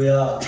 할렐루야.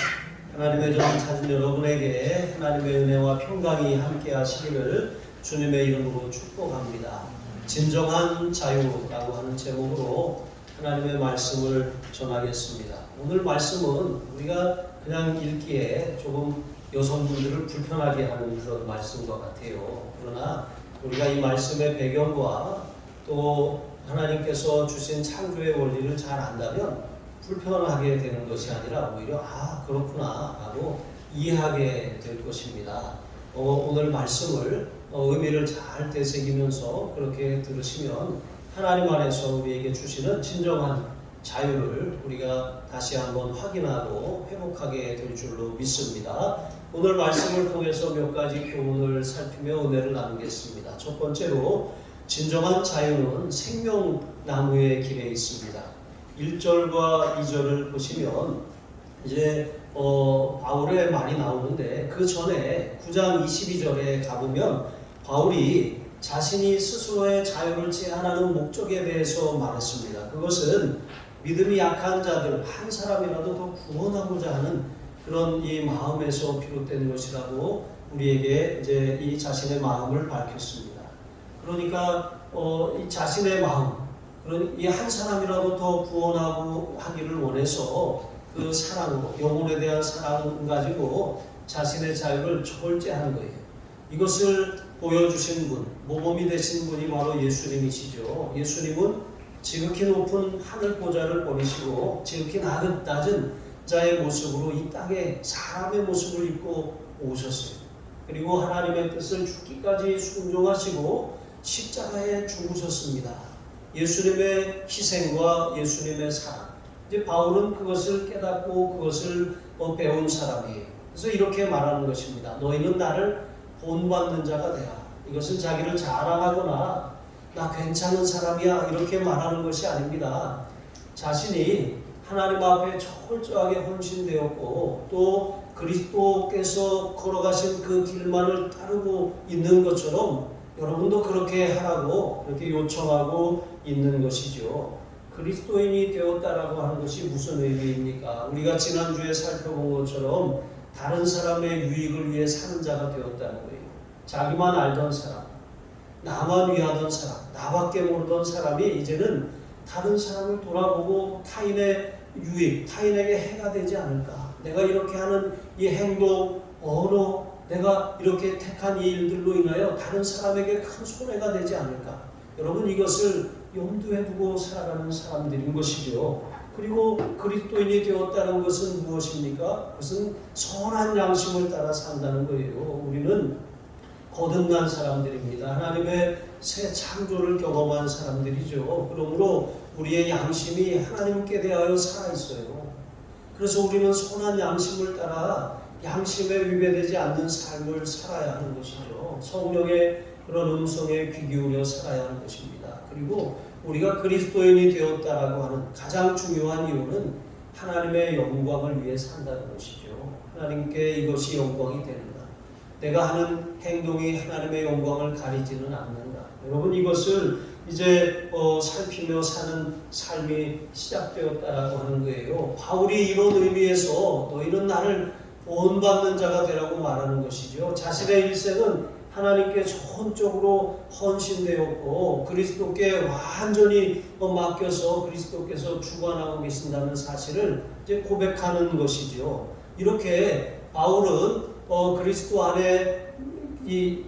하나님의 종 찾은 여러분에게 하나님의 은혜와 평강이 함께 하시기를 주님의 이름으로 축복합니다. 진정한 자유라고 하는 제목으로 하나님의 말씀을 전하겠습니다. 오늘 말씀은 우리가 그냥 읽기에 조금 여성분들을 불편하게 하는 그런 말씀인 것 같아요. 그러나 우리가 이 말씀의 배경과 또 하나님께서 주신 창조의 원리를 잘 안다면 불편하게 되는 것이 아니라 오히려 그렇구나 하고 이해하게 될 것입니다. 오늘 말씀을 의미를 잘 되새기면서 그렇게 들으시면 하나님 안에서 우리에게 주시는 진정한 자유를 우리가 다시 한번 확인하고 회복하게 될 줄로 믿습니다. 오늘 말씀을 통해서 몇 가지 교훈을 살피며 은혜를 나누겠습니다. 첫 번째로 진정한 자유는 생명나무의 길에 있습니다. 1절과 2절을 보시면 이제 바울의 말이 나오는데 그 전에 9장 22절에 가보면 바울이 자신이 스스로의 자유를 제한하는 목적에 대해서 말했습니다. 그것은 믿음이 약한 자들 한 사람이라도 더 구원하고자 하는 그런 이 마음에서 비롯된 것이라고 우리에게 이제 이 자신의 마음을 밝혔습니다. 그러니까 이 자신의 마음, 이 한 사람이라도 더 구원하고 하기를 원해서 그 사랑으로 영혼에 대한 사랑을 가지고 자신의 자유를 절제하는 거예요. 이것을 보여주신 분, 모범이 되신 분이 바로 예수님이시죠. 예수님은 지극히 높은 하늘 보좌를 버리시고 지극히 낮은 자의 모습으로 이 땅에 사람의 모습을 입고 오셨어요. 그리고 하나님의 뜻을 죽기까지 순종하시고 십자가에 죽으셨습니다. 예수님의 희생과 예수님의 사랑. 이제 바울은 그것을 깨닫고 그것을 배운 사람이에요. 그래서 이렇게 말하는 것입니다. 너희는 나를 본받는 자가 되라. 이것은 자기를 자랑하거나 나 괜찮은 사람이야 이렇게 말하는 것이 아닙니다. 자신이 하나님 앞에 철저하게 헌신되었고 또 그리스도께서 걸어가신 그 길만을 따르고 있는 것처럼 여러분도 그렇게 하라고 이렇게 요청하고 있는 것이죠. 그리스도인이 되었다라고 하는 것이 무슨 의미입니까? 우리가 지난주에 살펴본 것처럼 다른 사람의 유익을 위해 사는 자가 되었다는 거예요. 자기만 알던 사람, 나만 위하던 사람, 나밖에 모르던 사람이 이제는 다른 사람을 돌아보고 타인의 유익, 타인에게 해가 되지 않을까? 내가 이렇게 하는 이 행동, 언어, 내가 이렇게 택한 이 일들로 인하여 다른 사람에게 큰 손해가 되지 않을까? 여러분 이것을 염두에 두고 살아가는 사람들인 것이죠. 그리고 그리스도인이 되었다는 것은 무엇입니까? 그것은 선한 양심을 따라 산다는 거예요. 우리는 거듭난 사람들입니다. 하나님의 새 창조를 경험한 사람들이죠. 그러므로 우리의 양심이 하나님께 대하여 살아있어요. 그래서 우리는 선한 양심을 따라 양심에 위배되지 않는 삶을 살아야 하는 것이죠. 성령의 그런 음성에 귀 기울여 살아야 하는 것입니다. 그리고 우리가 그리스도인이 되었다라고 하는 가장 중요한 이유는 하나님의 영광을 위해 산다는 것이죠. 하나님께 이것이 영광이 되는가? 내가 하는 행동이 하나님의 영광을 가리지는 않는가? 여러분 이것을 이제 살피며 사는 삶이 시작되었다라고 하는 거예요. 바울이 이런 의미에서 너희는 나를 본받는 자가 되라고 말하는 것이죠. 자신의 일생은 하나님께 전적으로 헌신되었고 그리스도께 완전히 맡겨서 그리스도께서 주관하고 계신다는 사실을 이제 고백하는 것이죠. 이렇게 바울은 그리스도 안에 이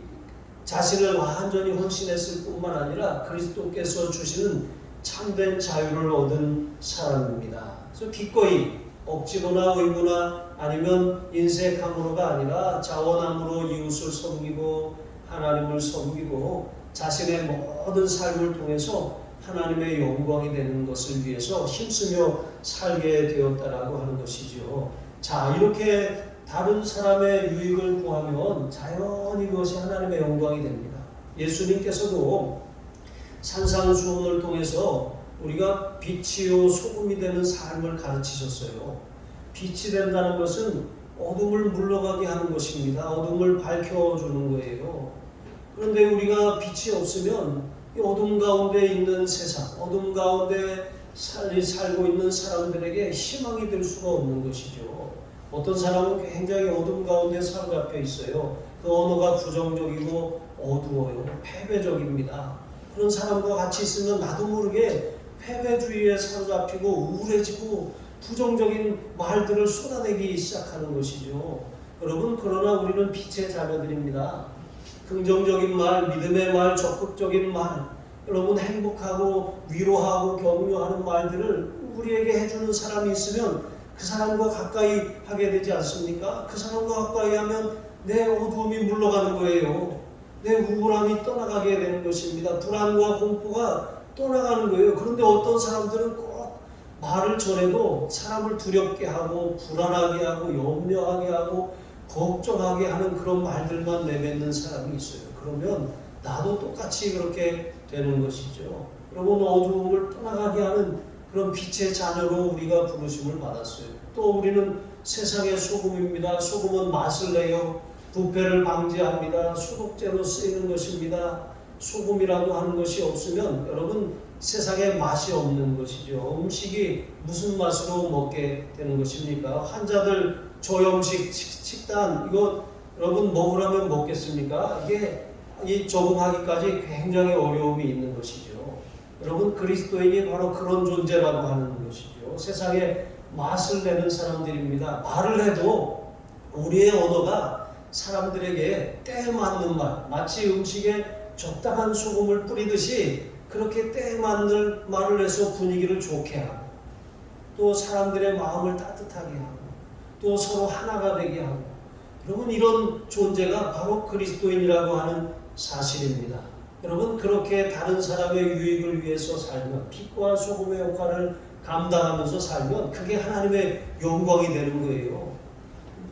자신을 완전히 헌신했을 뿐만 아니라 그리스도께서 주시는 참된 자유를 얻은 사람입니다. 그래서 기꺼이 억지로나 의무나 아니면 인색함으로가 아니라 자원함으로 이웃을 섬기고 하나님을 섬기고 자신의 모든 삶을 통해서 하나님의 영광이 되는 것을 위해서 힘쓰며 살게 되었다라고 하는 것이죠. 자, 이렇게 다른 사람의 유익을 구하면 자연히 그것이 하나님의 영광이 됩니다. 예수님께서도 산상수훈을 통해서 우리가 빛이요 소금이 되는 삶을 가르치셨어요. 빛이 된다는 것은 어둠을 물러가게 하는 것입니다. 어둠을 밝혀주는 거예요. 그런데 우리가 빛이 없으면 이 어둠 가운데 있는 세상, 어둠 가운데 살고 있는 사람들에게 희망이 될 수가 없는 것이죠. 어떤 사람은 굉장히 어둠 가운데 사로잡혀 있어요. 그 언어가 부정적이고 어두워요. 패배적입니다. 그런 사람과 같이 있으면 나도 모르게 패배주의에 사로잡히고 우울해지고 부정적인 말들을 쏟아내기 시작하는 것이죠. 여러분, 그러나 우리는 빛의 자녀들입니다. 긍정적인 말, 믿음의 말, 적극적인 말, 여러분 행복하고 위로하고 격려하는 말들을 우리에게 해주는 사람이 있으면 그 사람과 가까이 하게 되지 않습니까? 그 사람과 가까이 하면 내 어두움이 물러가는 거예요. 내 우울함이 떠나가게 되는 것입니다. 불안과 공포가 떠나가는 거예요. 그런데 어떤 사람들은 꼭 말을 전해도 사람을 두렵게 하고 불안하게 하고 염려하게 하고 걱정하게 하는 그런 말들만 내뱉는 사람이 있어요. 그러면 나도 똑같이 그렇게 되는 것이죠. 여러분, 어두움을 떠나가게 하는 그런 빛의 자녀로 우리가 부르심을 받았어요. 또 우리는 세상의 소금입니다. 소금은 맛을 내요. 부패를 방지합니다. 소독제로 쓰이는 것입니다. 소금이라고 하는 것이 없으면 여러분 세상에 맛이 없는 것이죠. 음식이 무슨 맛으로 먹게 되는 것입니까? 환자들 저염식 식단 이거 여러분 먹으라면 먹겠습니까? 이게 적응하기까지 굉장히 어려움이 있는 것이죠. 여러분, 그리스도인이 바로 그런 존재라고 하는 것이죠. 세상에 맛을 내는 사람들입니다. 말을 해도 우리의 언어가 사람들에게 때에 맞는 말, 마치 음식에 적당한 소금을 뿌리듯이 그렇게 때에 맞는 말을 해서 분위기를 좋게 하고 또 사람들의 마음을 따뜻하게 하고 또 서로 하나가 되게 하고, 여러분 이런 존재가 바로 그리스도인이라고 하는 사실입니다. 여러분, 그렇게 다른 사람의 유익을 위해서 살면, 빛과 소금의 역할을 감당하면서 살면 그게 하나님의 영광이 되는 거예요.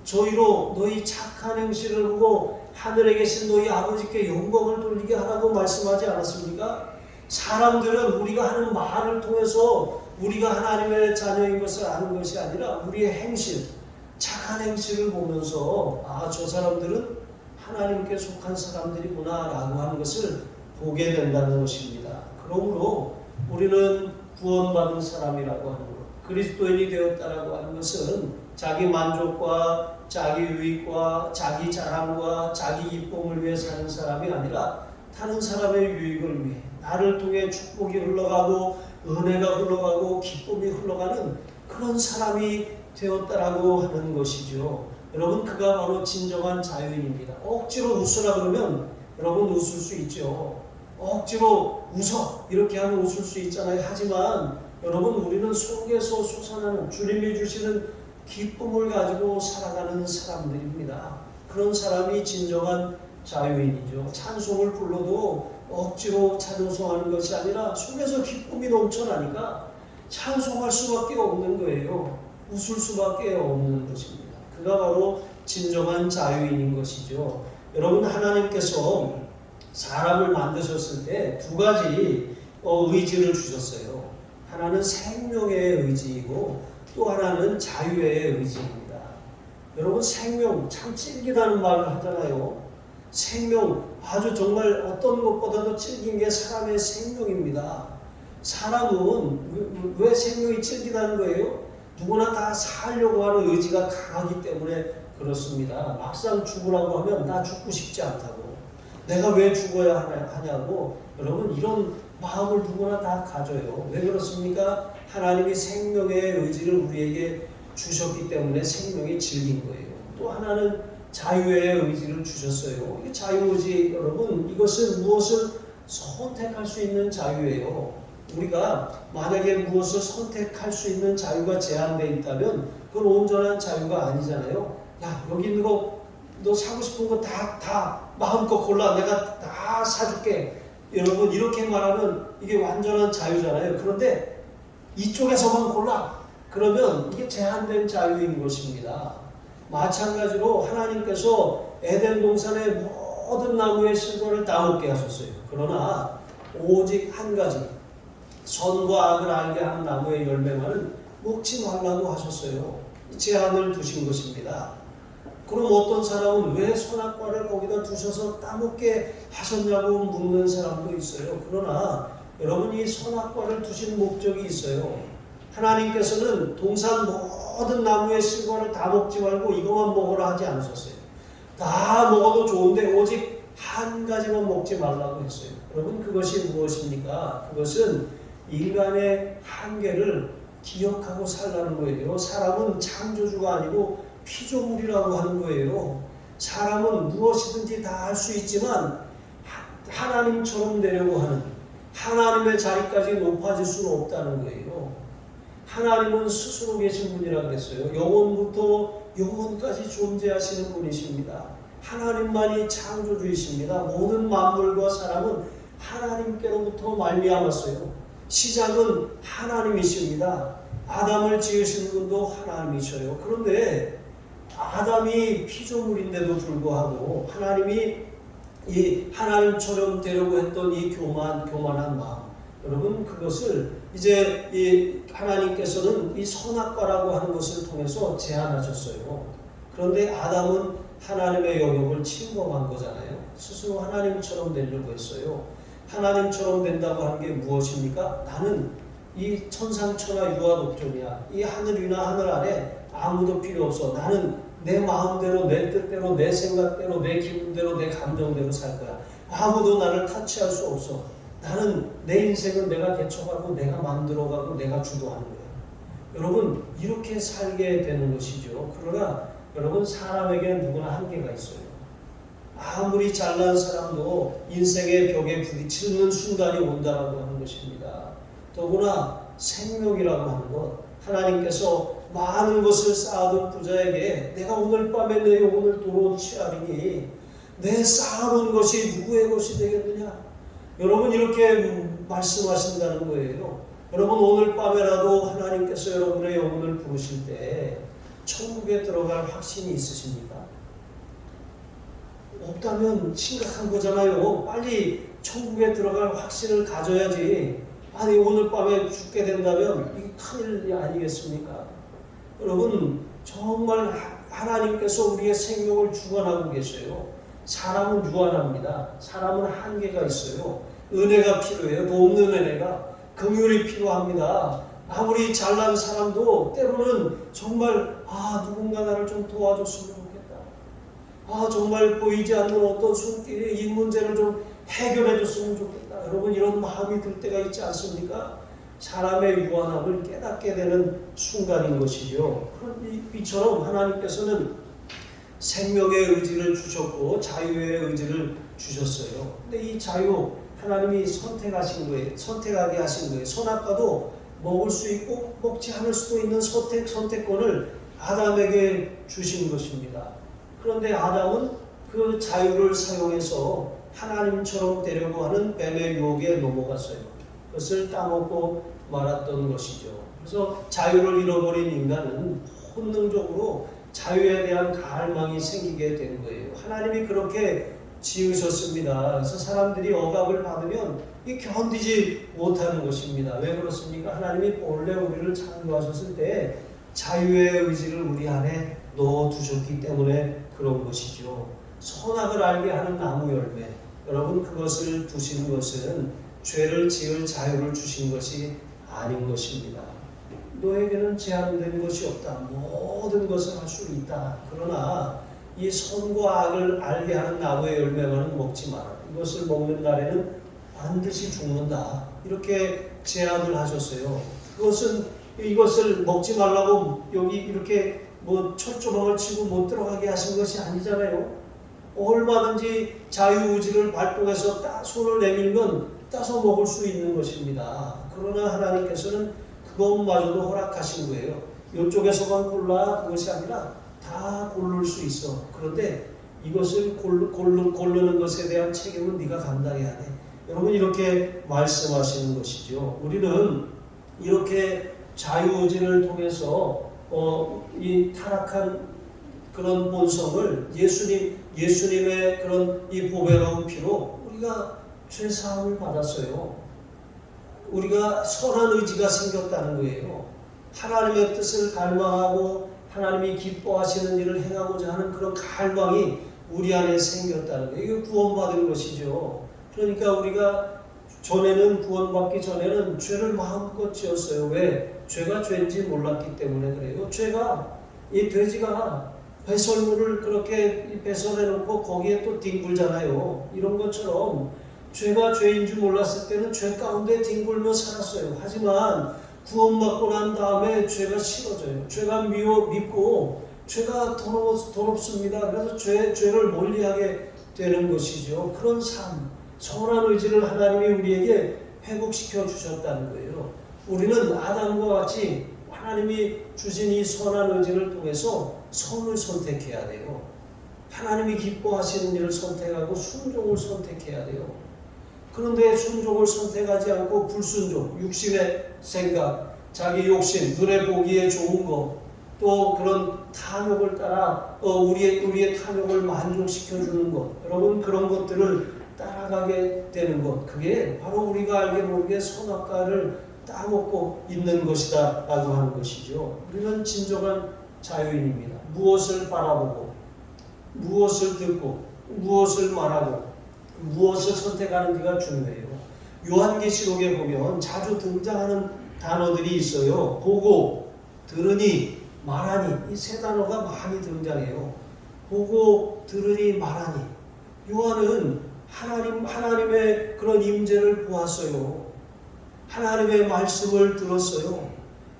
저희로 너희 착한 행실을 보고 하늘에 계신 너희 아버지께 영광을 돌리게 하라고 말씀하지 않았습니까? 사람들은 우리가 하는 말을 통해서 우리가 하나님의 자녀인 것을 아는 것이 아니라 우리의 행실, 착한 행실을 보면서 저 사람들은 하나님께 속한 사람들이구나 라고 하는 것을 보게 된다는 것입니다. 그러므로 우리는 구원받은 사람이라고 하는 것, 그리스도인이 되었다라고 하는 것은 자기 만족과 자기 유익과 자기 자랑과 자기 기쁨을 위해 사는 사람이 아니라 다른 사람의 유익을 위해 나를 통해 축복이 흘러가고 은혜가 흘러가고 기쁨이 흘러가는 그런 사람이 되었다라고 하는 것이죠. 여러분, 그가 바로 진정한 자유인입니다. 억지로 웃으라 그러면 여러분 웃을 수 있죠. 억지로 웃어 이렇게 하면 웃을 수 있잖아요. 하지만 여러분, 우리는 속에서 솟아나는 주님이 주시는 기쁨을 가지고 살아가는 사람들입니다. 그런 사람이 진정한 자유인이죠. 찬송을 불러도 억지로 찬송하는 것이 아니라 속에서 기쁨이 넘쳐나니까 찬송할 수밖에 없는 거예요. 웃을 수밖에 없는 것입니다. 그가 바로 진정한 자유인인 것이죠. 여러분, 하나님께서 사람을 만드셨을 때 두 가지 의지를 주셨어요. 하나는 생명의 의지이고 또 하나는 자유의 의지입니다. 여러분, 생명 참 찔기다는 말을 하잖아요. 생명, 아주 정말 어떤 것보다도 찔긴 게 사람의 생명입니다. 사람은 왜 생명이 찔기다는 거예요? 누구나 다 살려고 하는 의지가 강하기 때문에 그렇습니다. 막상 죽으라고 하면 나 죽고 싶지 않다고, 내가 왜 죽어야 하냐고, 여러분 이런 마음을 누구나 다 가져요. 왜 그렇습니까? 하나님이 생명의 의지를 우리에게 주셨기 때문에 생명이 질긴 거예요. 또 하나는 자유의 의지를 주셨어요. 이 자유의지, 여러분 이것은 무엇을 선택할 수 있는 자유예요. 우리가 만약에 무엇을 선택할 수 있는 자유가 제한되어 있다면 그건 온전한 자유가 아니잖아요. 야, 여기 있는 거 너 사고 싶은 거 다 마음껏 골라, 내가 다 사줄게. 여러분 이렇게 말하면 이게 완전한 자유잖아요. 그런데 이쪽에서만 골라, 그러면 이게 제한된 자유인 것입니다. 마찬가지로 하나님께서 에덴 동산의 모든 나무의 실과를 다 먹게 하셨어요. 그러나 오직 한 가지, 선과 악을 알게 하는 나무의 열매만은 먹지 말라고 하셨어요. 제한을 두신 것입니다. 그럼 어떤 사람은 왜 선악과를 거기다 두셔서 따먹게 하셨냐고 묻는 사람도 있어요. 그러나 여러분이 선악과를 두신 목적이 있어요. 하나님께서는 동산 모든 나무의 실과를 다 먹지 말고 이것만 먹으라 하지 않으셨어요. 다 먹어도 좋은데 오직 한 가지만 먹지 말라고 했어요. 여러분 그것이 무엇입니까? 그것은 인간의 한계를 기억하고 살라는 거예요. 사람은 창조주가 아니고 피조물이라고 하는 거예요. 사람은 무엇이든지 다 할 수 있지만 하나님처럼 되려고 하는 하나님의 자리까지 높아질 수는 없다는 거예요. 하나님은 스스로 계신 분이라고 했어요. 영원부터 영원까지 존재하시는 분이십니다. 하나님만이 창조주이십니다. 모든 만물과 사람은 하나님께로부터 말미암았어요. 시작은 하나님이십니다. 아담을 지으신 분도 하나님이셔요. 그런데 아담이 피조물인데도 불구하고 하나님이 이 하나님처럼 되려고 했던 이 교만한 마음, 여러분 그것을 이제 이 하나님께서는 이 선악과라고 하는 것을 통해서 제한하셨어요. 그런데 아담은 하나님의 영역을 침범한 거잖아요. 스스로 하나님처럼 되려고 했어요. 하나님처럼 된다고 하는 게 무엇입니까? 나는 이 천상천하 유아독존이야. 이 하늘 위나 하늘 아래 아무도 필요 없어. 나는 내 마음대로, 내 뜻대로, 내 생각대로, 내 기분대로, 내 감정대로 살 거야. 아무도 나를 타치할 수 없어. 나는 내 인생은 내가 개척하고 내가 만들어가고 내가 주도하는 거야. 여러분 이렇게 살게 되는 것이죠. 그러나 여러분 사람에게는 누구나 한계가 있어요. 아무리 잘난 사람도 인생의 벽에 부딪히는 순간이 온다라고 하는 것입니다. 더구나 생명이라고 하는 것, 하나님께서 많은 것을 쌓아둔 부자에게 내가 오늘 밤에 내 영혼을 도로 취하리니 내 쌓아놓은 것이 누구의 것이 되겠느냐? 여러분 이렇게 말씀하신다는 거예요. 여러분 오늘 밤에라도 하나님께서 여러분의 영혼을 부르실 때 천국에 들어갈 확신이 있으십니까? 없다면 심각한 거잖아요. 빨리 천국에 들어갈 확신을 가져야지. 아니 오늘 밤에 죽게 된다면 이게 큰일 아니겠습니까? 여러분 정말 하나님께서 우리의 생명을 주관하고 계셔요. 사람은 유한합니다. 사람은 한계가 있어요. 은혜가 필요해요. 돕는 은혜가, 긍휼이 필요합니다. 아무리 잘난 사람도 때로는 정말 누군가 나를 좀 도와줬으면 좋겠다. 정말 보이지 않는 어떤 손길이 이 문제를 좀 해결해 줬으면 좋겠다. 여러분 이런 마음이 들 때가 있지 않습니까? 사람의 유한함을 깨닫게 되는 순간인 것이죠. 그런 이처럼 하나님께서는 생명의 의지를 주셨고 자유의 의지를 주셨어요. 근데 이 자유 하나님이 선택하신 거예요. 선택하게 하신 거예요. 선악과도 먹을 수 있고 먹지 않을 수도 있는 선택권을 아담에게 주신 것입니다. 그런데 아담은 그 자유를 사용해서 하나님처럼 되려고 하는 뱀의 유혹에 넘어갔어요. 그것을 따먹고 말았던 것이죠. 그래서 자유를 잃어버린 인간은 본능적으로 자유에 대한 갈망이 생기게 된 거예요. 하나님이 그렇게 지으셨습니다. 그래서 사람들이 억압을 받으면 이 견디지 못하는 것입니다. 왜 그렇습니까? 하나님이 본래 우리를 창조하셨을 때 자유의 의지를 우리 안에 넣어두셨기 때문에 그런 것이죠. 선악을 알게 하는 나무 열매, 여러분 그것을 두신 것은 죄를 지을 자유를 주신 것이 아닌 것입니다. 너에게는 제한된 것이 없다. 모든 것을 할 수 있다. 그러나 이 선과 악을 알게 하는 나무의 열매만은 먹지 마라. 이것을 먹는 날에는 반드시 죽는다. 이렇게 제안을 하셨어요. 이것을 먹지 말라고 여기 이렇게 철조망을 치고 못 들어가게 하신 것이 아니잖아요. 얼마든지 자유의지를 발동해서 손을 내밀면 따서 먹을 수 있는 것입니다. 그러나 하나님께서는 그것마저도 허락하신 거예요. 이쪽에서만 골라 그것이 아니라 다 고를 수 있어. 그런데 이것을 고르는 것에 대한 책임은 네가 감당해야 돼. 여러분 이렇게 말씀하시는 것이죠. 우리는 이렇게 자유의지를 통해서 이 타락한 그런 본성을 예수님의 그런 이 보배로운 피로 우리가 죄사함을 받았어요. 우리가 선한 의지가 생겼다는 거예요. 하나님의 뜻을 갈망하고 하나님이 기뻐하시는 일을 행하고자 하는 그런 갈망이 우리 안에 생겼다는 거예요. 이게 구원받은 것이죠. 그러니까 우리가 전에는 구원받기 전에는 죄를 마음껏 지었어요. 왜? 죄가 죄인지 몰랐기 때문에 그래요. 죄가 이 돼지가 배설물을 그렇게 배설해 놓고 거기에 또 뒹굴잖아요. 이런 것처럼 죄가 죄인 줄 몰랐을 때는 죄 가운데 뒹굴며 살았어요. 하지만 구원받고 난 다음에 죄가 싫어져요. 죄가 밉고 죄가 더럽습니다. 그래서 죄를 멀리하게 되는 것이죠. 그런 삶, 선한 의지를 하나님이 우리에게 회복시켜 주셨다는 거예요. 우리는 아담과 같이 하나님이 주신 이 선한 의지를 통해서 선을 선택해야 돼요. 하나님이 기뻐하시는 일을 선택하고 순종을 선택해야 돼요. 그런데 순종을 선택하지 않고 불순종, 육신의 생각, 자기 욕심, 눈에 보기에 좋은 것, 또 그런 탐욕을 따라 우리의 탐욕을 만족시켜주는 것, 여러분 그런 것들을 따라가게 되는 것, 그게 바로 우리가 알게 모르게 선악과를 따먹고 있는 것이다 라고 하는 것이죠. 우리는 진정한 자유인입니다. 무엇을 바라보고 무엇을 듣고 무엇을 말하고 무엇을 선택하는지가 중요해요. 요한계시록에 보면 자주 등장하는 단어들이 있어요. 보고, 들으니, 말하니, 이 세 단어가 많이 등장해요. 보고, 들으니, 말하니. 요한은 하나님의 그런 임재를 보았어요. 하나님의 말씀을 들었어요.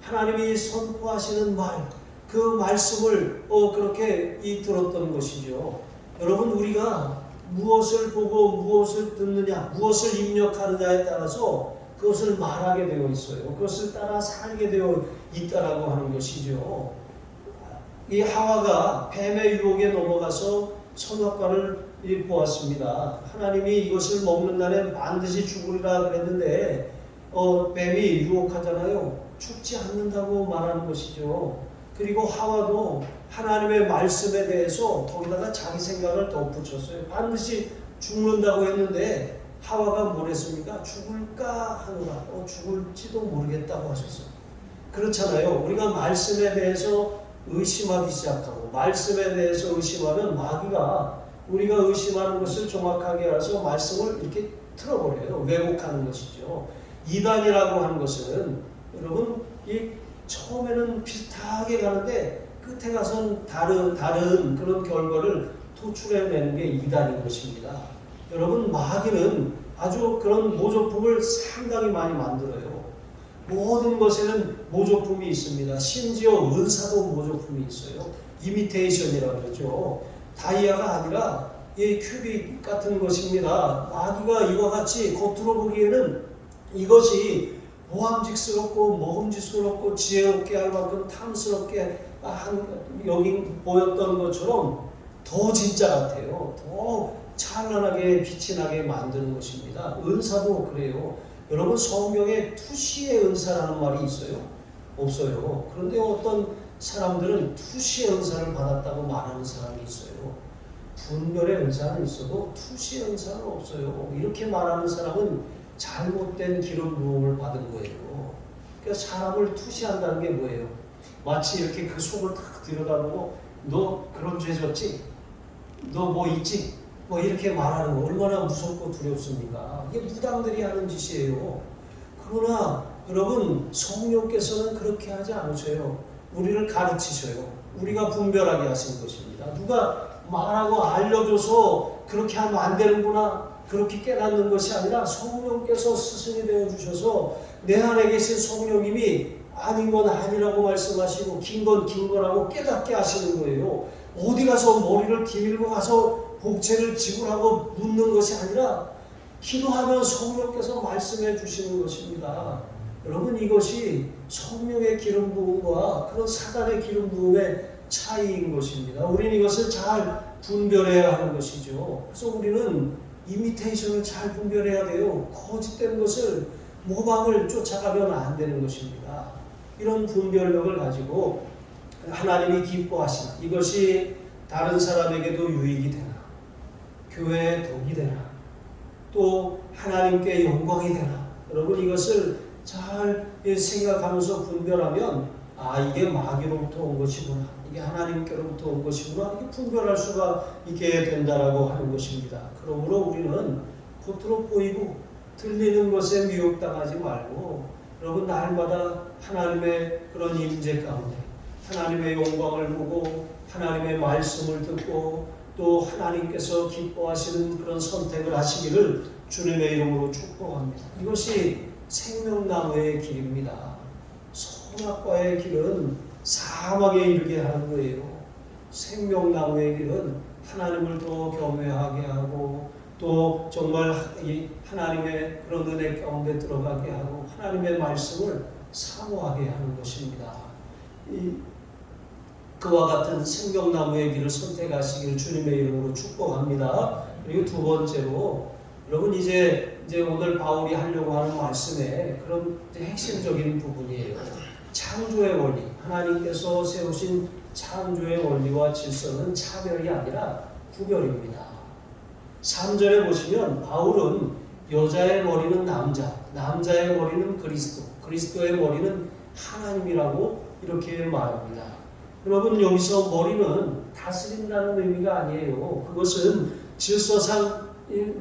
하나님이 선포하시는 말, 그 말씀을 그렇게 들었던 것이죠. 여러분, 우리가 무엇을 보고 무엇을 듣느냐, 무엇을 입력하느냐에 따라서 그것을 말하게 되어 있어요. 그것을 따라 살게 되어 있다라고 하는 것이죠. 이 하와가 뱀의 유혹에 넘어가서 선악과를 보았습니다. 하나님이 이것을 먹는 날에 반드시 죽으리라 그랬는데 뱀이 유혹하잖아요. 죽지 않는다고 말하는 것이죠. 그리고 하와도 하나님의 말씀에 대해서 거기다가 자기 생각을 덧붙였어요. 반드시 죽는다고 했는데 하와가 뭘 했습니까? 죽을까 하노라. 죽을지도 모르겠다고 하셨어요. 그렇잖아요. 우리가 말씀에 대해서 의심하기 시작하고 말씀에 대해서 의심하면 마귀가 우리가 의심하는 것을 정확하게 알아서 말씀을 이렇게 틀어버려요. 왜곡하는 것이죠. 이단이라고 하는 것은 여러분 처음에는 비슷하게 가는데 끝에 가서는 다른 그런 결과를 도출해내는 게 이단인 것입니다. 여러분 마귀는 아주 그런 모조품을 상당히 많이 만들어요. 모든 것에는 모조품이 있습니다. 심지어 은사도 모조품이 있어요. 이미테이션이라고 그러죠. 다이아가 아니라 큐빅 같은 것입니다. 마귀가 이와 같이 겉으로 보기에는 이것이 모함직스럽고 먹음직스럽고 지혜롭게 할 만큼 탐스럽게 여기 보였던 것처럼 더 진짜 같아요. 더 찬란하게 빛이 나게 만드는 것입니다. 은사도 그래요. 여러분 성경에 투시의 은사라는 말이 있어요? 없어요. 그런데 어떤 사람들은 투시의 은사를 받았다고 말하는 사람이 있어요. 분별의 은사는 있어도 투시의 은사는 없어요. 이렇게 말하는 사람은 잘못된 기름 부음을 받은 거예요. 그러니까 사람을 투시한다는 게 뭐예요? 마치 이렇게 그 속을 탁 들여다보고 너 그런 죄 졌지? 너 뭐 있지? 뭐 이렇게 말하는 거 얼마나 무섭고 두렵습니까? 이게 무당들이 하는 짓이에요. 그러나 여러분 성령께서는 그렇게 하지 않으셔요. 우리를 가르치셔요. 우리가 분별하게 하신 것입니다. 누가 말하고 알려줘서 그렇게 하면 안 되는구나 그렇게 깨닫는 것이 아니라 성령께서 스승이 되어주셔서 내 안에 계신 성령님이 아닌 건 아니라고 말씀하시고 긴 건 긴 거라고 깨닫게 하시는 거예요. 어디 가서 머리를 디밀고 가서 복채를 지불하고 묻는 것이 아니라 기도하면 성령께서 말씀해 주시는 것입니다. 여러분 이것이 성령의 기름 부음과 그런 사단의 기름 부음의 차이인 것입니다. 우리는 이것을 잘 분별해야 하는 것이죠. 그래서 우리는 이미테이션을 잘 분별해야 돼요. 거짓된 것을 모방을 쫓아가면 안 되는 것입니다. 이런 분별력을 가지고 하나님이 기뻐하시나 이것이 다른 사람에게도 유익이 되나 교회에 덕이 되나 또 하나님께 영광이 되나 여러분 이것을 잘 생각하면서 분별하면 이게 마귀로부터 온 것이구나 이게 하나님께로부터 온 것이구나 이게 분별할 수가 있게 된다라고 하는 것입니다. 그러므로 우리는 겉으로 보이고 들리는 것에 미혹당하지 말고 여러분 날마다 하나님의 그런 임재 가운데 하나님의 영광을 보고 하나님의 말씀을 듣고 또 하나님께서 기뻐하시는 그런 선택을 하시기를 주님의 이름으로 축복합니다. 이것이 생명나무의 길입니다. 선악과의 길은 사망에 이르게 하는 거예요. 생명나무의 길은 하나님을 더 경외하게 하고 또 정말 이 하나님의 그런 은혜 가운데 들어가게 하고 하나님의 말씀을 사모하게 하는 것입니다. 그와 같은 생명나무의 길을 선택하시기를 주님의 이름으로 축복합니다. 그리고 두 번째로 여러분 이제 오늘 바울이 하려고 하는 말씀의 그런 핵심적인 부분이에요. 창조의 원리, 하나님께서 세우신 창조의 원리와 질서는 차별이 아니라 구별입니다. 3절에 보시면 바울은 여자의 머리는 남자, 남자의 머리는 그리스도, 그리스도의 머리는 하나님이라고 이렇게 말합니다. 여러분 여기서 머리는 다스린다는 의미가 아니에요. 그것은 질서상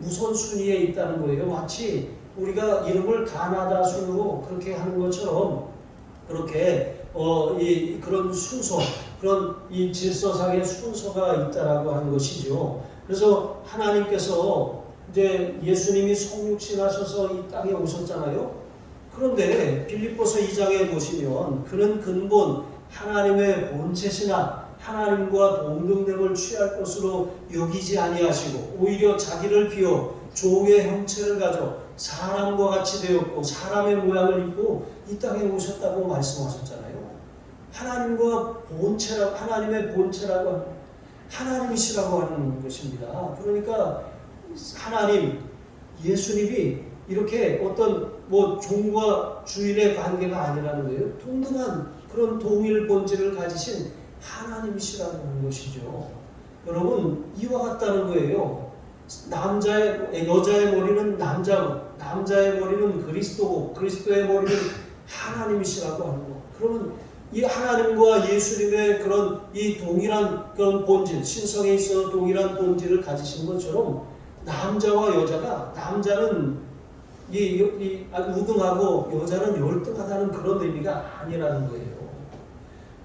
우선순위에 있다는 거예요. 마치 우리가 이름을 가나다 순으로 그렇게 하는 것처럼 그렇게 그런 순서, 그런 이 질서상의 순서가 있다라고 하는 것이죠. 그래서 하나님께서 이제 예수님이 성육신하셔서 이 땅에 오셨잖아요. 그런데 빌립보서 2장에 보시면 그는 근본 하나님의 본체시나 하나님과 동등됨을 취할 것으로 여기지 아니하시고 오히려 자기를 비워 종의 형체를 가져 사람과 같이 되었고 사람의 모양을 입고 이 땅에 오셨다고 말씀하셨잖아요. 하나님과 본체라고, 하나님의 본체라고 하나님이시라고 하는 것입니다. 그러니까 하나님, 예수님이 이렇게 어떤 종과 주인의 관계가 아니라는 거예요. 동등한 그런 동일 본질을 가지신 하나님이시라는 것이죠. 여러분 이와 같다는 거예요. 여자의 머리는 남자고 남자의 머리는 그리스도고 그리스도의 머리는 하나님이시라고 하는 거. 그러면 이 하나님과 예수님의 그런 이 동일한 그런 본질, 신성에 있어 동일한 본질을 가지신 것처럼 남자와 여자가 남자는 우등하고 여자는 열등하다는 그런 의미가 아니라는 거예요.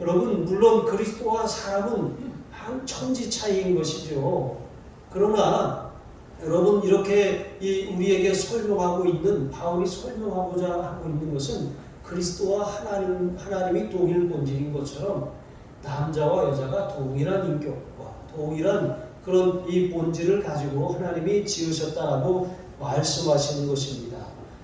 여러분 물론 그리스도와 사람은 한 천지 차이인 것이죠. 그러나 여러분 이렇게 우리에게 설명하고 있는 바울이 설명하고자 하고 있는 것은 그리스도와 하나님이 동일 본질인 것처럼 남자와 여자가 동일한 인격과 동일한 그런 이 본질을 가지고 하나님이 지으셨다라고 말씀하시는 것입니다.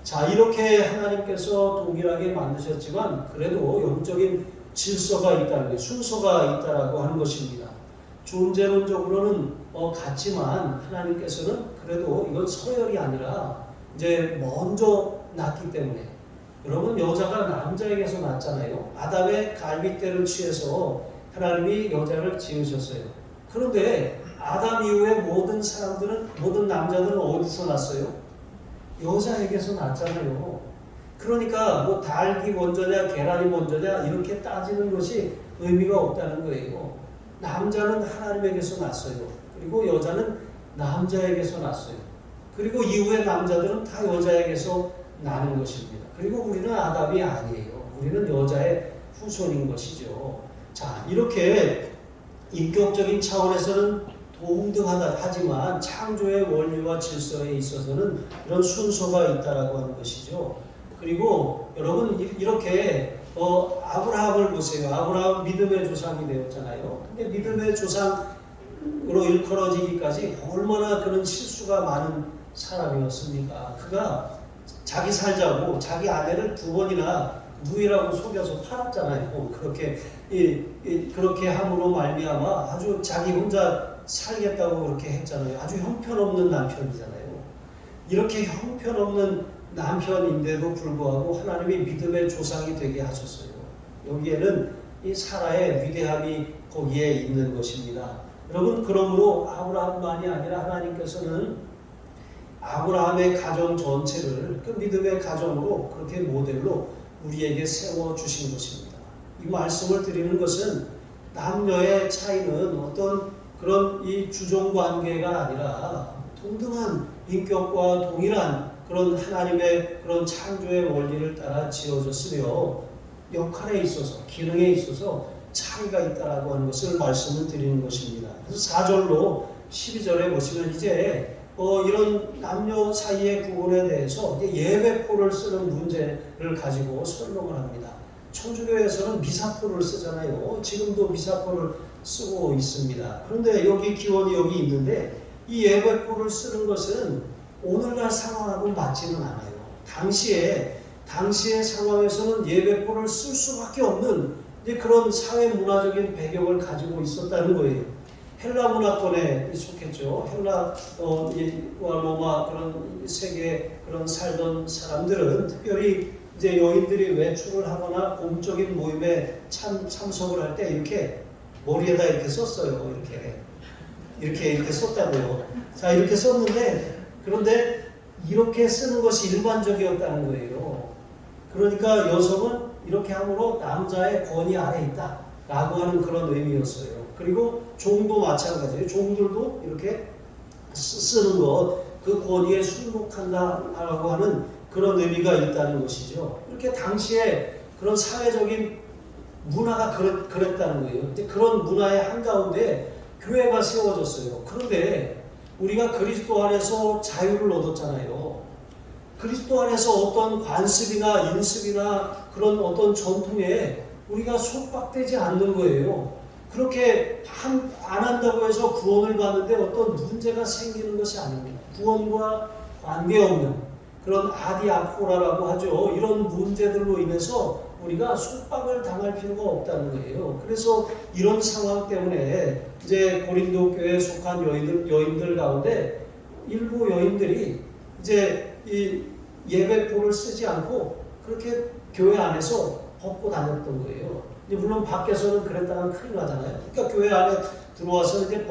자, 이렇게 하나님께서 동일하게 만드셨지만 그래도 영적인 질서가 있다는 게 순서가 있다라고 하는 것입니다. 존재론적으로는 같지만 하나님께서는 그래도 이건 서열이 아니라 이제 먼저 낳기 때문에 여러분 여자가 남자에게서 낳았잖아요. 아담의 갈빗대를 취해서 하나님이 여자를 지으셨어요. 그런데 아담 이후에 모든 남자들은 어디서 낳았어요? 여자에게서 낳았잖아요. 그러니까 닭이 먼저냐 계란이 먼저냐 이렇게 따지는 것이 의미가 없다는 거예요. 남자는 하나님에게서 났어요. 그리고 여자는 남자에게서 났어요. 그리고 이후의 남자들은 다 여자에게서 나는 것입니다. 그리고 우리는 아담이 아니에요. 우리는 여자의 후손인 것이죠. 자, 이렇게 인격적인 차원에서는 동등하다 하지만 창조의 원리와 질서에 있어서는 이런 순서가 있다라고 하는 것이죠. 그리고 여러분 이렇게 아브라함을 보세요. 아브라함 믿음의 조상이 되었잖아요. 근데 믿음의 조상으로 일컬어지기까지 얼마나 그런 실수가 많은 사람이었습니까? 그가 자기 살자고 자기 아내를 2번이나 누이라고 속여서 팔았잖아요. 그렇게 함으로 말미암아 아주 자기 혼자 살겠다고 그렇게 했잖아요. 아주 형편없는 남편이잖아요. 이렇게 형편없는 남편인데도 불구하고 하나님이 믿음의 조상이 되게 하셨어요. 여기에는 이 사라의 위대함이 거기에 있는 것입니다. 여러분 그러므로 아브라함만이 아니라 하나님께서는 아브라함의 가정 전체를 그 믿음의 가정으로 그렇게 모델로 우리에게 세워주신 것입니다. 이 말씀을 드리는 것은 남녀의 차이는 어떤 그런 이 주종관계가 아니라 동등한 인격과 동일한 그런 하나님의 그런 창조의 원리를 따라 지어졌으며 역할에 있어서 기능에 있어서 차이가 있다라고 하는 것을 말씀을 드리는 것입니다. 그래서 4절로 12절에 보시면 이제 이런 남녀 사이의 구분에 대해서 예배포를 쓰는 문제를 가지고 설명을 합니다. 천주교에서는 미사포를 쓰잖아요. 지금도 미사포를 쓰고 있습니다. 그런데 여기 기원이 여기 있는데 이 예배포를 쓰는 것은 오늘날 상황하고 맞지는 않아요. 당시의 상황에서는 예배포를 쓸 수밖에 없는 이제 그런 사회 문화적인 배경을 가지고 있었다는 거예요. 헬라 문화권에 속했죠. 헬라와 로마 그런 세계 그런 살던 사람들은 특별히 이제 여인들이 외출을 하거나 공적인 모임에 참석을 할 때 이렇게 머리에다 이렇게 썼어요. 이렇게 썼다고요. 자, 이렇게 썼는데 그런데 이렇게 쓰는 것이 일반적이었다는 거예요. 그러니까 여성은 이렇게 함으로 남자의 권위 아래 있다 라고 하는 그런 의미였어요. 그리고 종도 마찬가지예요. 종들도 이렇게 쓰는 것, 그 권위에 순복한다라고 하는 그런 의미가 있다는 것이죠. 이렇게 당시에 그런 사회적인 문화가 그랬다는 거예요. 근데 그런 문화의 한가운데 교회가 세워졌어요. 그런데 우리가 그리스도 안에서 자유를 얻었잖아요. 그리스도 안에서 어떤 관습이나 인습이나 그런 어떤 전통에 우리가 속박되지 않는 거예요. 그렇게 안 한다고 해서 구원을 받는데 어떤 문제가 생기는 것이 아닙니다. 구원과 관계없는 그런 아디아포라라고 하죠. 이런 문제들로 인해서 우리가 속박을 당할 필요가 없다는 거예요. 그래서 이런 상황 때문에 이제 고린도 교회에 속한 여인들 가운데 일부 여인들이 이제 이 예배포를 쓰지 않고 그렇게 교회 안에서 벗고 다녔던 거예요. 물론 밖에서는 그랬다가 큰일 나잖아요. 그러니까 교회 안에 들어와서 이제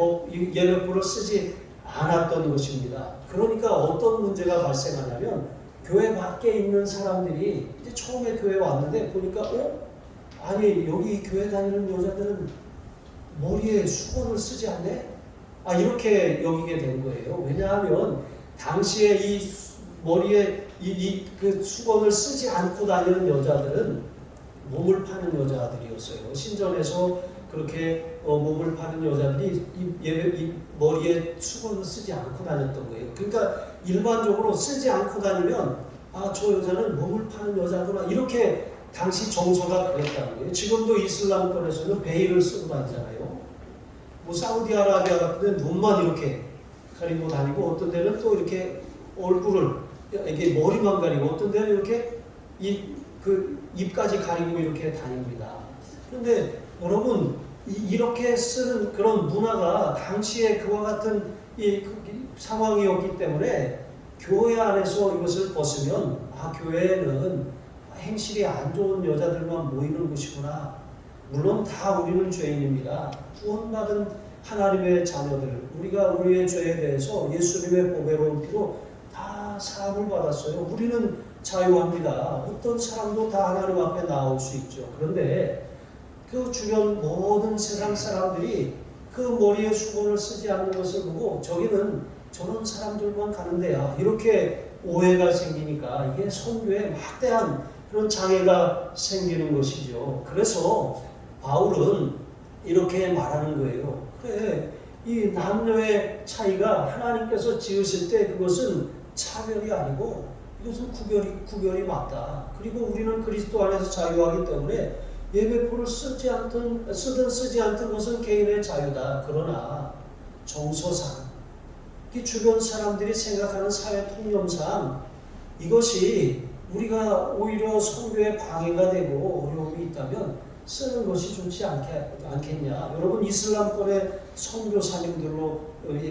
예배포를 쓰지 않았던 것입니다. 그러니까 어떤 문제가 발생하냐면 교회 밖에 있는 사람들이 이제 처음에 교회에 왔는데 보니까 아니 여기 교회 다니는 여자들은 머리에 수건을 쓰지 않네? 이렇게 여기게 된 거예요. 왜냐하면 당시에 이 머리에 그 수건을 쓰지 않고 다니는 여자들은 몸을 파는 여자들이었어요. 신전에서 그렇게 몸을 파는 여자들이 이 머리에 수건을 쓰지 않고 다녔던 거예요. 그러니까 일반적으로 쓰지 않고 다니면 저 여자는 몸을 파는 여자구나 이렇게 당시 정서가 그랬다는 거예요. 지금도 이슬람권에서는 베일을 쓰고 다니잖아요. 뭐 사우디아라비아 같은 데는 눈만 이렇게 가리고 다니고 어떤 데는 또 이렇게 얼굴을 이게 머리만 가리고 어떤 데는 이렇게 입까지 가리고 이렇게 다닙니다. 그런데 여러분 이렇게 쓰는 그런 문화가 당시에 그와 같은 상황이었기 때문에 교회 안에서 이것을 벗으면 교회는 행실이 안 좋은 여자들만 모이는 곳이구나. 물론 다 우리는 죄인입니다. 구원받은 하나님의 자녀들, 우리가 우리의 죄에 대해서 예수님의 보배로운 피로 다 사함을 받았어요. 우리는 자유합니다. 어떤 사람도 다 하나님 앞에 나올 수 있죠. 그런데 그 주변 모든 세상 사람들이 그 머리에 수건을 쓰지 않는 것을 보고 저기는 저런 사람들만 가는데야 이렇게 오해가 생기니까 이게 선교에 막대한 그런 장애가 생기는 것이죠. 그래서 바울은 이렇게 말하는 거예요. 그래, 이 남녀의 차이가 하나님께서 지으실 때 그것은 차별이 아니고 이것은 구별이 맞다. 그리고 우리는 그리스도 안에서 자유하기 때문에 예배포를 쓰든 쓰지 않든 것은 개인의 자유다. 그러나 정서상 이 주변 사람들이 생각하는 사회 통념상 이것이 우리가 오히려 선교에 방해가 되고 어려움이 있다면 쓰는 것이 좋지 않겠냐. 여러분 이슬람권의 선교사님들로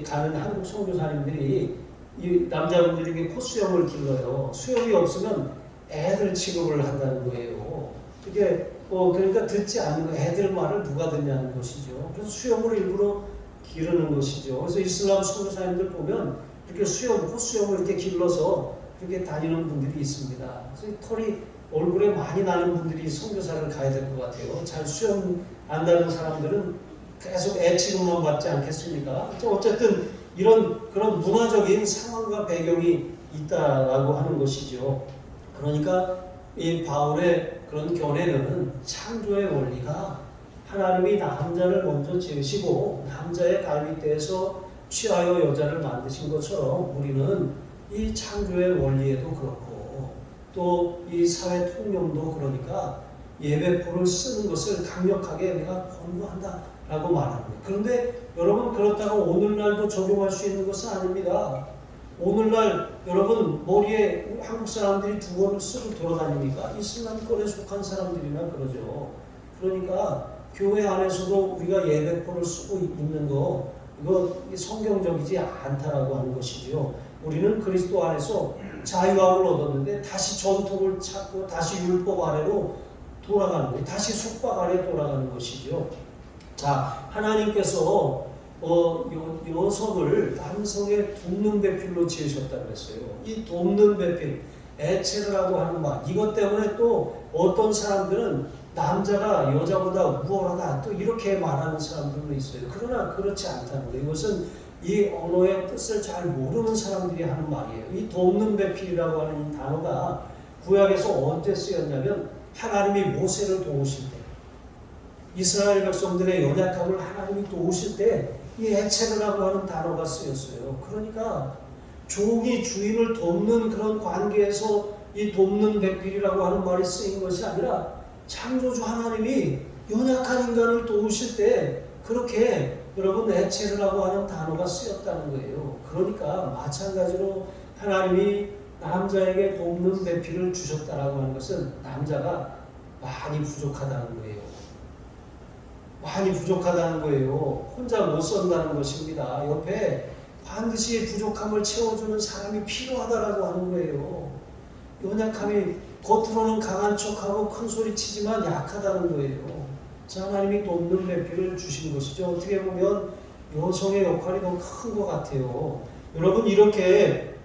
가는 한국 선교사님들이 이 남자분들에게 콧수염을 길러요. 수염이 없으면 애들 취급을 한다는 거예요. 이게 그러니까 듣지 않는 애들 말을 누가 듣냐는 것이죠. 그래서 수염을 일부러 기르는 것이죠. 그래서 이슬람 선교사님들 보면 이렇게 콧수염을 이렇게 길러서 이렇게 다니는 분들이 있습니다. 그래서 털이 얼굴에 많이 나는 분들이 선교사를 가야 될 것 같아요. 잘 수염 안 나는 사람들은 계속 애 취급만 받지 않겠습니까? 어쨌든 이런 그런 문화적인 상황과 배경이 있다라고 하는 것이죠. 그러니까 이 바울의 그런 견해는 창조의 원리가 하나님이 남자를 먼저 지으시고 남자의 갈빗대에서 취하여 여자를 만드신 것처럼 우리는 이 창조의 원리에도 그렇고 또 이 사회 통념도 그러니까 예배포를 쓰는 것을 강력하게 내가 권고한다라고 말합니다. 그런데 여러분 그렇다고 오늘날도 적용할 수 있는 것은 아닙니다. 오늘날 여러분 머리에 한국 사람들이 두 번을 쓰고 돌아다닙니까? 이슬람권에 속한 사람들이나 그러죠. 그러니까 교회 안에서도 우리가 예배포를 쓰고 있는 거 이거 성경적이지 않다라고 하는 것이죠. 우리는 그리스도 안에서 자유함을 얻었는데 다시 전통을 찾고 다시 율법 아래로 돌아가는 거예요. 다시 속박 아래 돌아가는 것이죠. 자, 하나님께서 여성을 남성의 돕는 배필로 지으셨다고 했어요. 이 돕는 배필, 애체라고 하는 말, 이것 때문에 또 어떤 사람들은 남자가 여자보다 우월하다 또 이렇게 말하는 사람들도 있어요. 그러나 그렇지 않다는 거예요. 이것은 이 언어의 뜻을 잘 모르는 사람들이 하는 말이에요. 이 돕는 배필이라고 하는 단어가 구약에서 언제 쓰였냐면 하나님이 모세를 도우실 때, 이스라엘 백성들의 연약함을 하나님이 도우실 때 이 애체르라고 하는 단어가 쓰였어요. 그러니까 종이 주인을 돕는 그런 관계에서 이 돕는 배필이라고 하는 말이 쓰인 것이 아니라 창조주 하나님이 연약한 인간을 도우실 때 그렇게 여러분 애체르라고 하는 단어가 쓰였다는 거예요. 그러니까 마찬가지로 하나님이 남자에게 돕는 배필을 주셨다라고 하는 것은 남자가 많이 부족하다는 거예요. 많이 부족하다는 거예요. 혼자 못 산다는 것입니다. 옆에 반드시 부족함을 채워주는 사람이 필요하다라고 하는 거예요. 연약함이 겉으로는 강한 척하고 큰 소리 치지만 약하다는 거예요. 자, 하나님이 돕는 배필을 주신 것이죠. 어떻게 보면 여성의 역할이 더 큰 것 같아요. 여러분 이렇게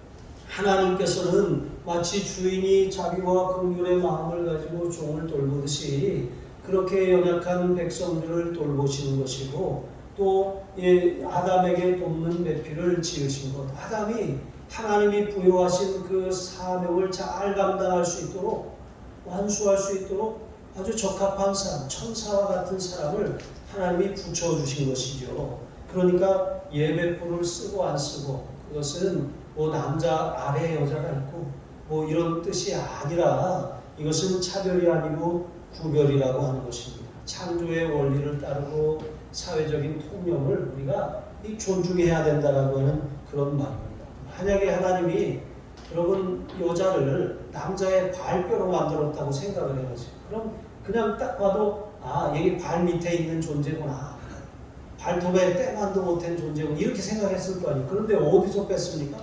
하나님께서는 마치 주인이 자비와 긍휼의 마음을 가지고 종을 돌보듯이 그렇게 연약한 백성들을 돌보시는 것이고 또 아담에게 돕는 배필을 지으신 것. 아담이 하나님이 부여하신 그 사명을 잘 감당할 수 있도록 완수할 수 있도록 아주 적합한 사람, 천사와 같은 사람을 하나님이 붙여주신 것이죠. 그러니까 예배포를 쓰고 안 쓰고 그것은 뭐 남자 아래 여자가 있고 뭐 이런 뜻이 아니라 이것은 차별이 아니고 구별이라고 하는 것입니다. 창조의 원리를 따르고 사회적인 통념을 우리가 존중해야 된다라고 하는 그런 말입니다. 만약에 하나님이 여러분 여자를 남자의 발뼈로 만들었다고 생각을 해보세요. 그럼 그냥 딱 봐도 아 여기 발 밑에 있는 존재구나. 발톱에 때만도 못한 존재구나. 이렇게 생각했을 거 아니에요. 그런데 어디서 뺐습니까?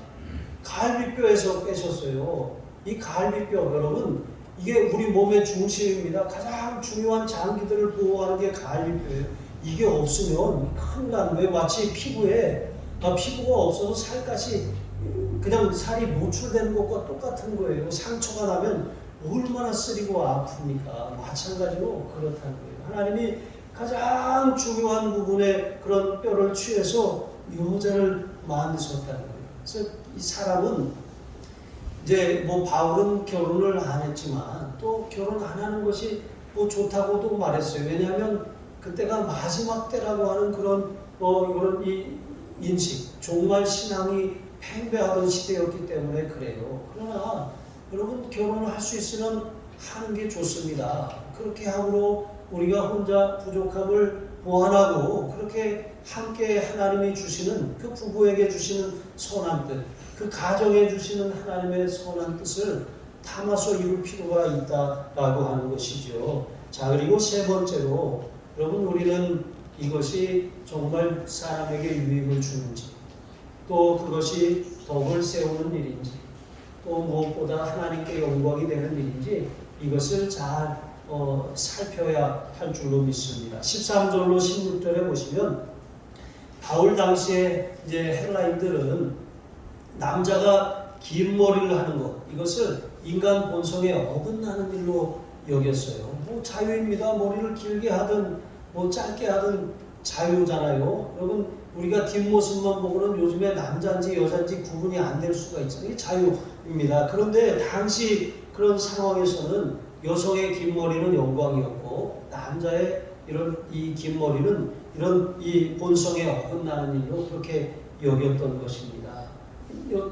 갈비뼈에서 빼셨어요. 이 갈비뼈 여러분 이게 우리 몸의 중심입니다. 가장 중요한 장기들을 보호하는 게 갈비뼈예요. 이게 없으면 큰일 나는 거예요. 마치 피부가 없어서 살갗이 그냥 살이 노출되는 것과 똑같은 거예요. 상처가 나면 얼마나 쓰리고 아픕니까? 마찬가지로 그렇다는 거예요. 하나님이 가장 중요한 부분에 그런 뼈를 취해서 여자를 만드셨다는 거예요. 그래서 이 사람은 이제 뭐 바울은 결혼을 안 했지만 또 결혼 안 하는 것이 뭐 좋다고도 말했어요. 왜냐하면 그때가 마지막 때라고 하는 그런 이런 이 인식, 종말 신앙이 팽배하던 시대였기 때문에 그래요. 그러나 여러분 결혼을 할 수 있으면 하는 게 좋습니다. 그렇게 함으로 우리가 혼자 부족함을 보완하고 그렇게 함께 하나님이 주시는 그 부부에게 주시는 선한 뜻, 그 가정에 주시는 하나님의 선한 뜻을 담아서 이룰 필요가 있다라고 하는 것이죠. 자, 그리고 세 번째로 여러분 우리는 이것이 정말 사람에게 유익을 주는지 또 그것이 덕을 세우는 일인지 또 무엇보다 하나님께 영광이 되는 일인지 이것을 잘 살펴야 할 줄로 믿습니다. 13절로 16절에 보시면 바울 당시에 이제 헬라인들은 남자가 긴 머리를 하는 것 이것을 인간 본성에 어긋나는 일로 여겼어요. 뭐 자유입니다. 머리를 길게 하든 뭐 짧게 하든 자유잖아요. 여러분 우리가 뒷모습만 보고는 요즘에 남자인지 여자인지 구분이 안 될 수가 있잖아요. 이게 자유입니다. 그런데 당시 그런 상황에서는 여성의 긴 머리는 영광이었고 남자의 이런 이 긴 머리는 이런 이 본성에 어긋나는 일로 그렇게 여겼던 것입니다.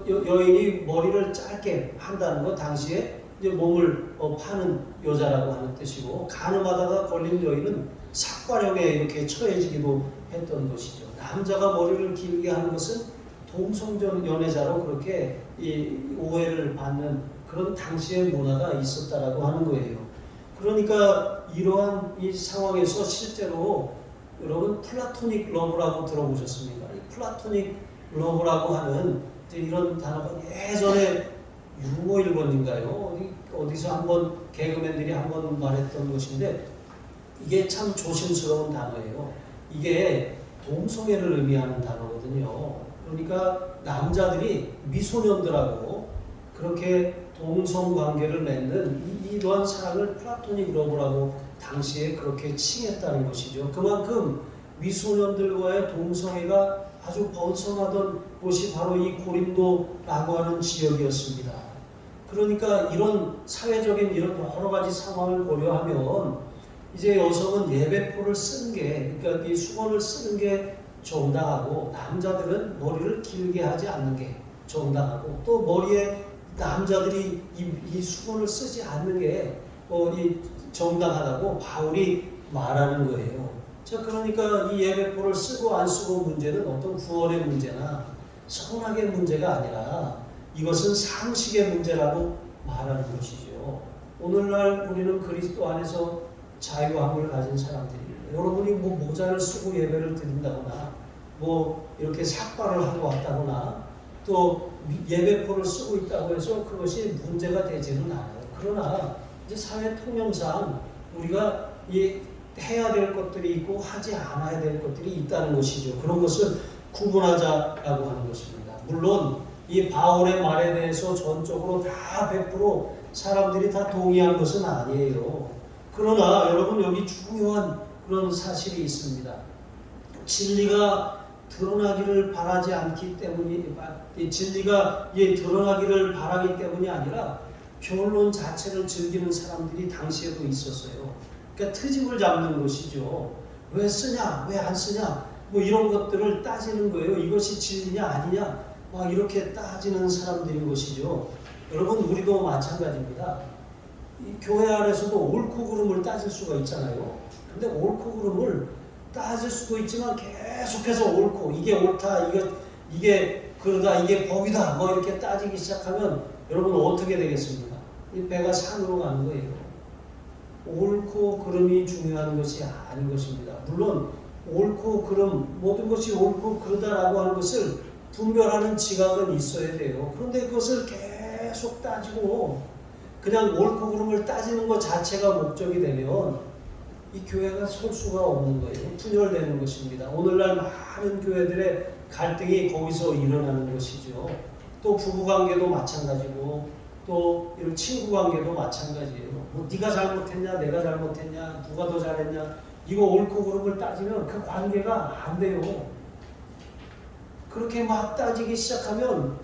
여인이 머리를 짧게 한다는 것 당시에 이제 몸을 파는 여자라고 하는 뜻이고 가늠하다가 걸린 여인은 삭발형에 이렇게 처해지기도 했던 것이죠. 남자가 머리를 길게 하는 것은 동성전 연애자로 그렇게 이 오해를 받는 그런 당시의 문화가 있었다라고 하는 거예요. 그러니까 이러한 이 상황에서 실제로 여러분 플라토닉 러브라고 들어보셨습니까? 이 플라토닉 러브라고 하는 이런 단어가 예전에 유머 일본인가요? 어디서 한번 개그맨들이 한번 말했던 것인데 이게 참 조심스러운 단어예요. 이게 동성애를 의미하는 단어거든요. 그러니까 남자들이 미소년들하고 그렇게 동성관계를 맺는 이러한 사랑을 플라토닉 러브라고 당시에 그렇게 칭했다는 것이죠. 그만큼 미소년들과의 동성애가 아주 번성하던 곳이 바로 이 고린도라고 하는 지역이었습니다. 그러니까 이런 사회적인 이런 여러 가지 상황을 고려하면 이제 여성은 예배포를 쓰는 게, 그러니까 이 수건을 쓰는 게 정당하고 남자들은 머리를 길게 하지 않는 게 정당하고 또 머리에 남자들이 이 수건을 쓰지 않는 게 이 정당하다고 바울이 말하는 거예요. 자, 그러니까 이 예배포를 쓰고 안 쓰고 문제는 어떤 구원의 문제나 선악의 문제가 아니라 이것은 상식의 문제라고 말하는 것이죠. 오늘날 우리는 그리스도 안에서 자유함을 가진 사람들입니다. 여러분이 뭐 모자를 쓰고 예배를 드린다거나 뭐 이렇게 삭발을 하고 왔다거나 또 예배포를 쓰고 있다고 해서 그것이 문제가 되지는 않아요. 그러나 이제 사회 통념상 우리가 해야 될 것들이 있고 하지 않아야 될 것들이 있다는 것이죠. 그런 것을 구분하자라고 하는 것입니다. 물론 이 바울의 말에 대해서 전적으로 다 100% 사람들이 다 동의한 것은 아니에요. 그러나 여러분 여기 중요한 그런 사실이 있습니다. 진리가 드러나기를 바라지 않기 때문이 진리가 드러나기를 바라기 때문이 아니라 변론 자체를 즐기는 사람들이 당시에도 있었어요. 그러니까 트집을 잡는 것이죠. 왜 쓰냐, 왜 안 쓰냐, 뭐 이런 것들을 따지는 거예요. 이것이 진리냐 아니냐, 막 이렇게 따지는 사람들인 것이죠. 여러분 우리도 마찬가지입니다. 이 교회 안에서도 옳고 그름을 따질 수가 있잖아요. 근데 옳고 그름을 따질 수도 있지만 계속해서 옳고 이게 옳다, 이게 그러다, 이게 법이다, 뭐 이렇게 따지기 시작하면 여러분 어떻게 되겠습니까? 이 배가 산으로 가는 거예요. 옳고 그름이 중요한 것이 아닌 것입니다. 물론 옳고 그름, 모든 것이 옳고 그러다라고 하는 것을 분별하는 지각은 있어야 돼요. 그런데 그것을 계속 따지고 그냥 옳고 그름을 따지는 것 자체가 목적이 되면 이 교회가 설 수가 없는 거예요. 분열되는 것입니다. 오늘날 많은 교회들의 갈등이 거기서 일어나는 것이죠. 또 부부관계도 마찬가지고 또 이런 친구관계도 마찬가지예요. 뭐 네가 잘못했냐, 내가 잘못했냐, 누가 더 잘했냐, 이거 옳고 그름을 따지면 그 관계가 안 돼요. 그렇게 막 따지기 시작하면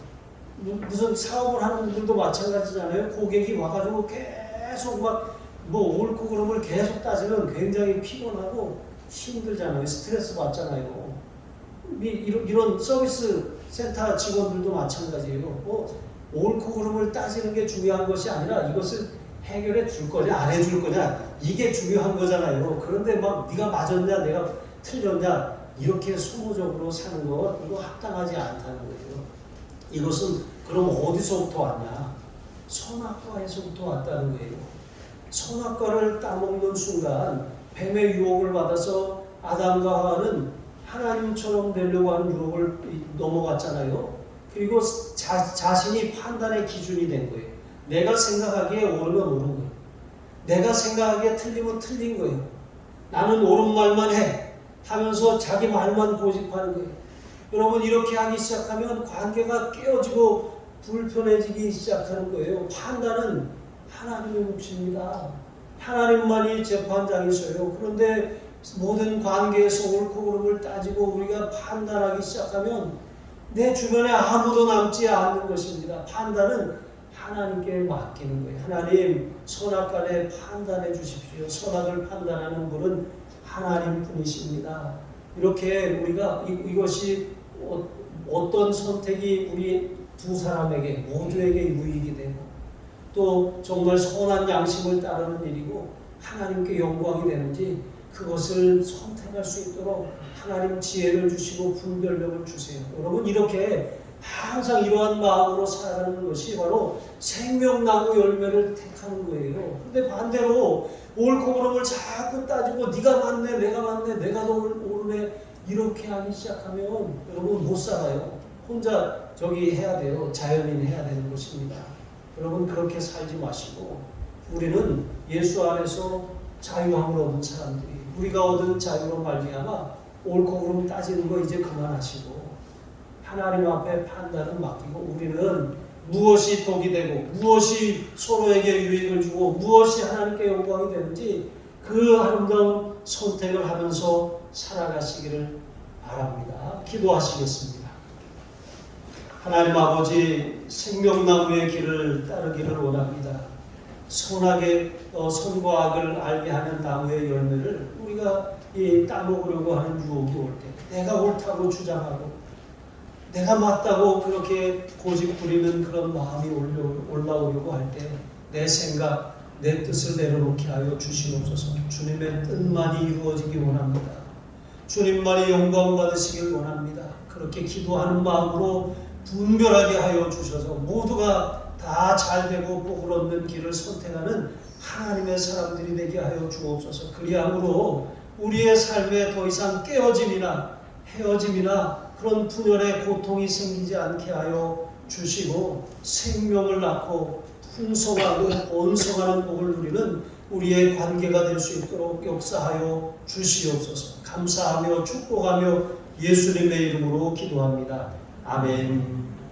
무슨 사업을 하는 분들도 마찬가지잖아요. 고객이 와가지고 계속 막 뭐 옳고 그름을 계속 따지면 굉장히 피곤하고 힘들잖아요. 스트레스 받잖아요. 이런 서비스 센터 직원들도 마찬가지예요. 뭐 옳고 그름을 따지는 게 중요한 것이 아니라 이것을 해결해 줄 거냐 안 해줄 거냐 이게 중요한 거잖아요. 그런데 막 네가 맞았냐 내가 틀렸냐 이렇게 소모적으로 사는 거 이거 합당하지 않다는 거예요. 이것은 그럼 어디서부터 왔냐? 선악과에서부터 왔다는 거예요. 선악과를 따먹는 순간 뱀의 유혹을 받아서 아담과 하와는 하나님처럼 되려고 하는 유혹을 넘어갔잖아요. 그리고 자신이 판단의 기준이 된 거예요. 내가 생각하기에 옳으면 옳은 거예요. 내가 생각하기에 틀리면 틀린 거예요. 나는 옳은 말만 해 하면서 자기 말만 고집하는 거예요. 여러분 이렇게 하기 시작하면 관계가 깨어지고 불편해지기 시작하는 거예요. 판단은 하나님의 몫입니다. 하나님만이 재판장이셔요. 그런데 모든 관계에서 옳고 그름을 따지고 우리가 판단하기 시작하면 내 주변에 아무도 남지 않는 것입니다. 판단은 하나님께 맡기는 거예요. 하나님, 선악간에 판단해 주십시오. 선악을 판단하는 분은 하나님 분이십니다. 이렇게 우리가 이것이 어떤 선택이 우리 두 사람에게 모두에게 유익이 되고 또 정말 선한 양심을 따르는 일이고 하나님께 영광이 되는지 그것을 선택할 수 있도록 하나님 지혜를 주시고 분별력을 주세요. 여러분, 이렇게 항상 이러한 마음으로 살아가는 것이 바로 생명나무 열매를 택하는 거예요. 근데 반대로 옳고 그름을 자꾸 따지고 네가 맞네, 내가 맞네, 내가 더 옳네 이렇게 하기 시작하면 여러분 못 살아요. 혼자 저기 해야 돼요. 자연인 해야 되는 것입니다. 여러분, 그렇게 살지 마시고 우리는 예수 안에서 자유함을 얻은 사람들이 우리가 얻은 자유로 말미암아 옳고 그름 따지는 거 이제 그만하시고 하나님 앞에 판단은 맡기고 우리는 무엇이 독이 되고 무엇이 서로에게 유익을 주고 무엇이 하나님께 영광이 되는지 그 아름다운 선택을 하면서 살아가시기를 바랍니다. 기도하시겠습니다. 하나님 아버지, 생명나무의 길을 따르기를 원합니다. 선과 악을 알게 하는 나무의 열매를 우리가 따먹으려고 하는 유혹이 올 때 내가 옳다고 주장하고 내가 맞다고 그렇게 고집 부리는 그런 마음이 올라오려고 할 때 내 생각, 내 뜻을 내려놓게 하여 주시옵소서. 주님의 뜻만이 이루어지기 원합니다. 주님만이 영광 받으시길 원합니다. 그렇게 기도하는 마음으로 분별하게 하여 주셔서 모두가 다 잘되고 복을 얻는 길을 선택하는 하나님의 사람들이 되게 하여 주옵소서. 그리함으로 우리의 삶에 더 이상 깨어짐이나 헤어짐이나 그런 분열의 고통이 생기지 않게 하여 주시고 생명을 낳고 풍성하고 번성하는 복을 누리는 우리의 관계가 될 수 있도록 역사하여 주시옵소서. 감사하며 축복하며 예수님의 이름으로 기도합니다. 아멘.